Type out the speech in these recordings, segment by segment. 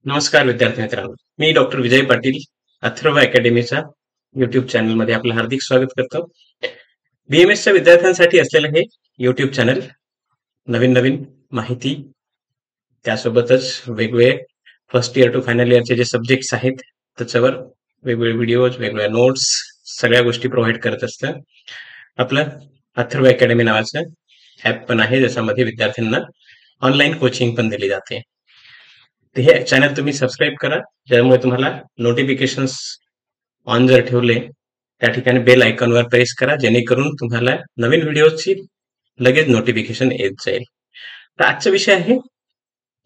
नमस्कार विद्यार्थी मित्रांनो, मी डॉक्टर विजय पाटील अथर्व अकॅडमीच्या युट्यूब चॅनलमध्ये आपलं हार्दिक स्वागत करतो. बीएमएसच्या विद्यार्थ्यांसाठी असलेलं हे युट्यूब चॅनल नवीन नवीन माहिती, त्यासोबतच वेगवेगळे फर्स्ट इयर टू फायनल इयरचे जे सब्जेक्ट्स आहेत त्याच्यावर वेगवेगळे व्हिडिओज, वेगवेगळ्या नोट्स, सगळ्या गोष्टी प्रोव्हाइड करत असतं. आपलं अथर्व अकॅडमी नावाचं ॲप पण आहे, ज्याच्यामध्ये विद्यार्थ्यांना ऑनलाईन कोचिंग पण दिली जाते. तर हे चॅनल तुम्ही सबस्क्राईब करा, ज्यामुळे तुम्हाला नोटिफिकेशन्स ऑन जर ठेवले त्या ठिकाणी बेल आयकॉनवर प्रेस करा, जेणेकरून तुम्हाला नवीन व्हिडिओची लगेच नोटिफिकेशन येत जाईल. तर आजचा विषय आहे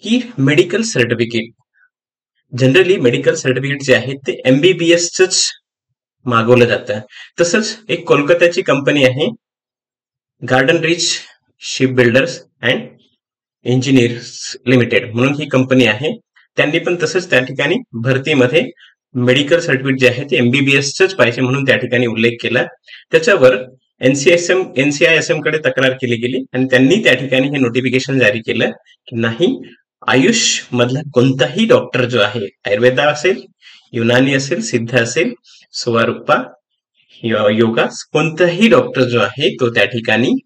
की medical certificate. Generally medical certificate जे आहे ते MBBSच मागवलं जातं. तसंच एक कोलकाताची कंपनी आहे, garden rich ship builders and engineers limited म्हणून ही कंपनी आहे. त्यांनी पण तसंच त्या ठिकाणी भरतीमध्ये मेडिकल सर्टिफिकेट जे आहे ते MBBSच पाहिजे म्हणून त्या ठिकाणी उल्लेख केला. त्याच्यावर NCISM कडे तक्रार केली गेली आणि त्यांनी त्या ठिकाणी हे नोटिफिकेशन जारी केलं की नाही, आयुष मधला कोणताही डॉक्टर जो आहे, आयुर्वेदा असेल, युनानी असेल, सिद्ध असेल, सोवारुप्पा, योगा, कोणताही डॉक्टर जो आहे तो त्या ठिकाणी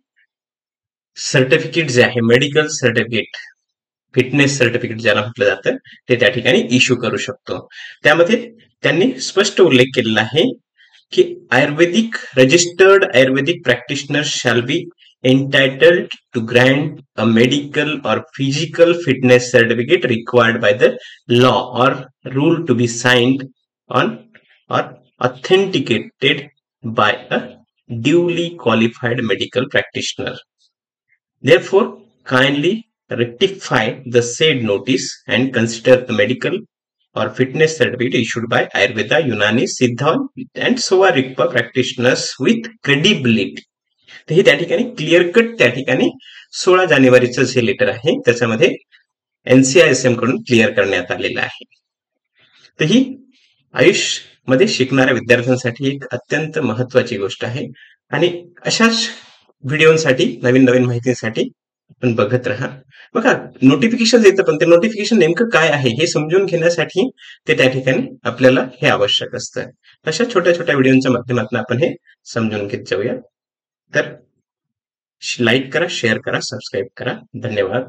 सर्टिफिकेट जे आहे मेडिकल सर्टिफिकेट, फिटनेस सर्टिफिकेट ज्याला म्हटलं जातं, ते त्या ठिकाणी इश्यू करू शकतो. त्यामध्ये त्यांनी स्पष्ट उल्लेख केलेला आहे की Ayurvedic registered Ayurvedic practitioner shall be entitled to grant a medical or physical fitness certificate required by the law or rule to be signed on or authenticated by a duly qualified medical practitioner. Therefore, kindly rectify the said notice and consider the medical or fitness certificate issued by Ayurveda, Unani, Siddha and Sovarikpa practitioners with credibility. तर हे त्या ठिकाणी clear cut त्या ठिकाणी 16 जानेवारीचं जे letter आहे त्याच्यामध्ये NCISM कडून क्लिअर करण्यात आलेलं आहे. तर ही आयुष मध्ये शिकणाऱ्या विद्यार्थ्यांसाठी एक अत्यंत महत्वाची गोष्ट आहे आणि अशाच व्हिडिओसाठी, नवीन नवीन माहितीसाठी आपण बघत राहा. बघा, नोटिफिकेशन येतं, पण ते नोटिफिकेशन नेमकं काय आहे हे समजून घेण्यासाठी ते त्या ठिकाणी आपल्याला हे आवश्यक असतं. अशा छोट्या छोट्या व्हिडिओच्या माध्यमातून आपण हे समजून घेत जाऊया. तर लाईक करा, शेअर करा, सबस्क्राईब करा. धन्यवाद.